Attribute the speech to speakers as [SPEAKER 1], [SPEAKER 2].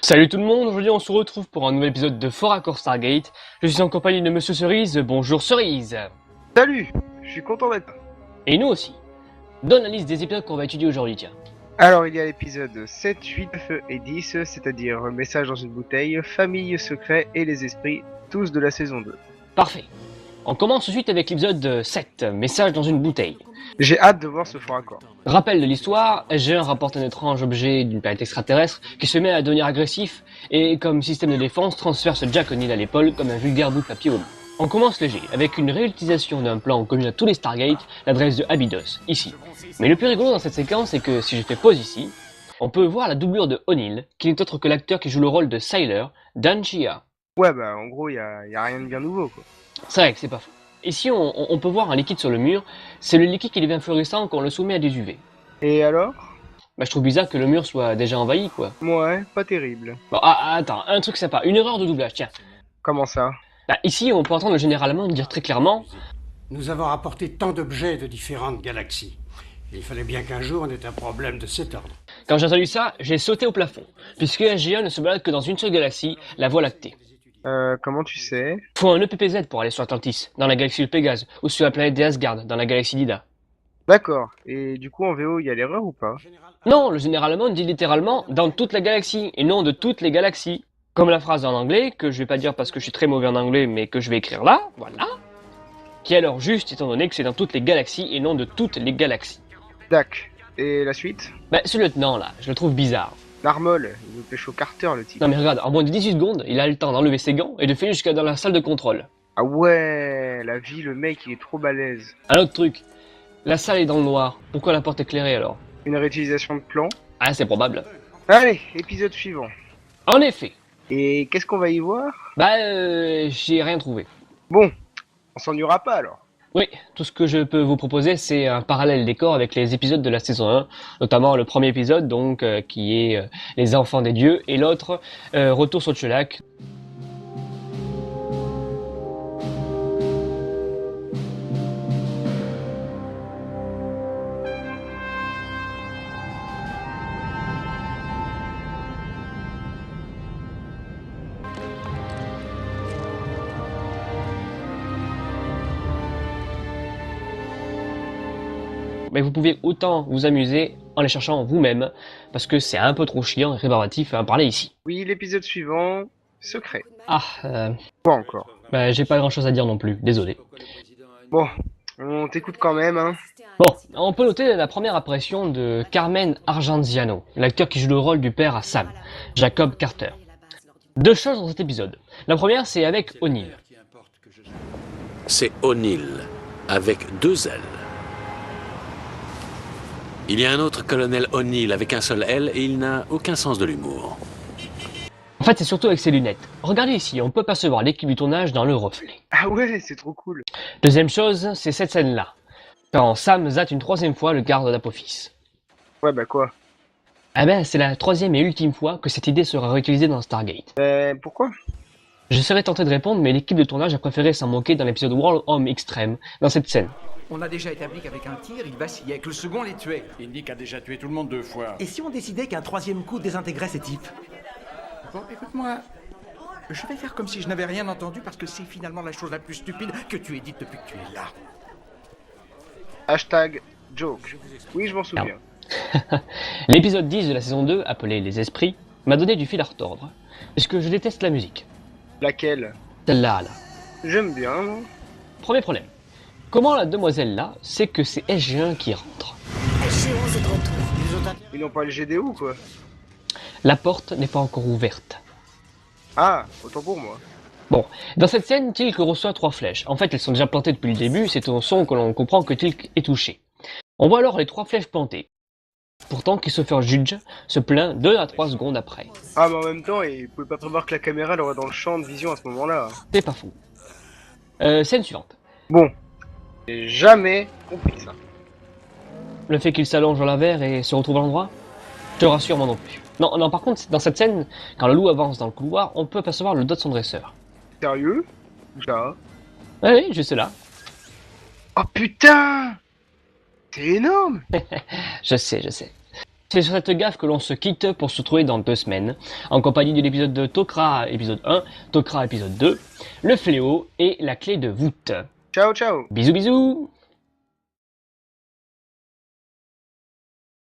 [SPEAKER 1] Salut tout le monde, aujourd'hui on se retrouve pour un nouvel épisode de Fort Accord Stargate. Je suis en compagnie de Monsieur Cerise, bonjour Cerise.
[SPEAKER 2] Salut, je suis content d'être là.
[SPEAKER 1] Et nous aussi. Donne la liste des épisodes qu'on va étudier aujourd'hui, tiens.
[SPEAKER 2] Alors il y a l'épisode 7, 8, 9 et 10, c'est-à-dire Message dans une bouteille, Famille secret et les esprits, tous de la saison 2.
[SPEAKER 1] Parfait. On commence tout de suite avec l'épisode 7, Message dans une bouteille.
[SPEAKER 2] J'ai hâte de voir ce fort accord.
[SPEAKER 1] Rappel de l'histoire, SG1 rapporte un étrange objet d'une planète extraterrestre qui se met à devenir agressif et comme système de défense transperce Jack O'Neill à l'épaule comme un vulgaire bout de papier au bout. On commence léger, avec une réutilisation d'un plan connu à tous les Stargate, l'adresse de Abydos, ici. Mais le plus rigolo dans cette séquence c'est que si je fais pause ici, on peut voir la doublure de O'Neill, qui n'est autre que l'acteur qui joue le rôle de Sylar, Dan Chia.
[SPEAKER 2] Ouais bah en gros y a rien de bien nouveau quoi.
[SPEAKER 1] C'est vrai que c'est pas faux. Ici on peut voir un liquide sur le mur, c'est le liquide qui devient fluorescent quand on le soumet à des UV.
[SPEAKER 2] Et alors?
[SPEAKER 1] Bah je trouve bizarre que le mur soit déjà envahi quoi.
[SPEAKER 2] Ouais, pas terrible.
[SPEAKER 1] Bon, attends, un truc sympa, une erreur de doublage, tiens.
[SPEAKER 2] Comment ça?
[SPEAKER 1] Bah ici on peut entendre le général allemand dire très clairement
[SPEAKER 3] Nous avons rapporté tant d'objets de différentes galaxies. Il fallait bien qu'un jour on ait un problème de cet ordre.
[SPEAKER 1] Quand j'ai entendu ça, j'ai sauté au plafond, puisque SG1 ne se balade que dans une seule galaxie, la Voie lactée.
[SPEAKER 2] Comment tu sais?
[SPEAKER 1] Faut un EPPZ pour aller sur Atlantis, dans la galaxie de Pégase, ou sur la planète des Asgard, dans la galaxie d'Ida.
[SPEAKER 2] D'accord, et du coup en VO y a l'erreur ou pas?
[SPEAKER 1] Non, le général allemand dit littéralement dans toute la galaxie, et non de toutes les galaxies. Comme la phrase en anglais, que je vais pas dire parce que je suis très mauvais en anglais, mais que je vais écrire là, voilà. Qui est alors juste étant donné que c'est dans toutes les galaxies et non de toutes les galaxies.
[SPEAKER 2] Dac, et la suite?
[SPEAKER 1] Bah ce lieutenant là, je le trouve bizarre.
[SPEAKER 2] Narmol, il veut pécho Carter le type.
[SPEAKER 1] Non mais regarde, en moins de 18 secondes, il a le temps d'enlever ses gants et de filer jusqu'à dans la salle de contrôle.
[SPEAKER 2] Ah ouais, la vie, le mec il est trop balèze.
[SPEAKER 1] Un autre truc, la salle est dans le noir, pourquoi la porte est éclairée alors?
[SPEAKER 2] Une réutilisation de plan.
[SPEAKER 1] Ah c'est probable.
[SPEAKER 2] Allez, épisode suivant.
[SPEAKER 1] En effet,
[SPEAKER 2] Et qu'est-ce qu'on va y voir?
[SPEAKER 1] j'ai rien trouvé.
[SPEAKER 2] Bon, on s'ennuiera pas alors.
[SPEAKER 1] Oui, tout ce que je peux vous proposer, c'est un parallèle décor avec les épisodes de la saison 1, notamment le premier épisode, donc qui est Les Enfants des Dieux, et l'autre, Retour sur Tchelak. Mais vous pouvez autant vous amuser en les cherchant vous-même, parce que c'est un peu trop chiant et rébarbatif à en parler ici.
[SPEAKER 2] Oui, l'épisode suivant, secret. Quoi encore?
[SPEAKER 1] J'ai pas grand chose à dire non plus, désolé.
[SPEAKER 2] Bon, on t'écoute quand même, hein.
[SPEAKER 1] Bon, on peut noter la première apparition de Carmen Argenziano, l'acteur qui joue le rôle du père à Sam, Jacob Carter. Deux choses dans cet épisode. La première, c'est avec O'Neill.
[SPEAKER 4] C'est O'Neill, avec deux L. Il y a un autre colonel O'Neill avec un seul L et il n'a aucun sens de l'humour.
[SPEAKER 1] En fait, c'est surtout avec ses lunettes. Regardez ici, on peut percevoir l'équipe du tournage dans le reflet.
[SPEAKER 2] Ah ouais, c'est trop cool.
[SPEAKER 1] Deuxième chose, c'est cette scène-là. Quand Sam zatte une troisième fois le garde d'Apophis.
[SPEAKER 2] Ouais, bah quoi?
[SPEAKER 1] Ah ben, c'est la troisième et ultime fois que cette idée sera réutilisée dans Stargate.
[SPEAKER 2] Pourquoi?
[SPEAKER 1] Je serais tenté de répondre, mais l'équipe de tournage a préféré s'en moquer dans l'épisode World Home Extreme, dans cette scène.
[SPEAKER 5] On a déjà établi qu'avec un tir, il vacillait, que le second les tuait.
[SPEAKER 6] Il dit qu'a déjà tué tout le monde 2 fois.
[SPEAKER 5] Et si on décidait qu'un troisième coup désintégrait ces types? Bon, écoute-moi. Je vais faire comme si je n'avais rien entendu parce que c'est finalement la chose la plus stupide que tu aies dite depuis que tu es là.
[SPEAKER 2] Hashtag joke. Oui, je m'en souviens.
[SPEAKER 1] L'épisode 10 de la saison 2, appelé Les Esprits, m'a donné du fil à retordre, puisque je déteste la musique.
[SPEAKER 2] Laquelle?
[SPEAKER 1] Celle-là, là.
[SPEAKER 2] J'aime bien, moi.
[SPEAKER 1] Premier problème. Comment la demoiselle là sait que c'est SG1 qui rentre?
[SPEAKER 2] Ils n'ont pas le GDO, quoi.
[SPEAKER 1] La porte n'est pas encore ouverte.
[SPEAKER 2] Ah, autant pour moi.
[SPEAKER 1] Bon, dans cette scène, Teal'c reçoit 3 flèches. En fait, elles sont déjà plantées depuis le début, c'est au son que l'on comprend que Teal'c est touché. On voit alors les 3 flèches plantées. Pourtant, Christopher Judge se plaint 2 à 3 secondes après.
[SPEAKER 2] Ah, mais en même temps, il pouvait pas prévoir que la caméra l'aurait dans le champ de vision à ce moment-là.
[SPEAKER 1] C'est pas fou. Scène suivante.
[SPEAKER 2] Bon, j'ai jamais compris ça.
[SPEAKER 1] Le fait qu'il s'allonge dans la verre et se retrouve à l'endroit? Je te rassure, moi non plus. Non, par contre, dans cette scène, quand le loup avance dans le couloir, on peut apercevoir le dos de son dresseur.
[SPEAKER 2] Sérieux? Ça?
[SPEAKER 1] Oui, juste là.
[SPEAKER 2] Oh putain! C'est énorme!
[SPEAKER 1] Je sais. C'est sur cette gaffe que l'on se quitte pour se retrouver dans 2 semaines, en compagnie de l'épisode de Tok'ra épisode 1, Tok'ra épisode 2, le fléau et la clé de voûte.
[SPEAKER 2] Ciao ciao.
[SPEAKER 1] Bisous bisous.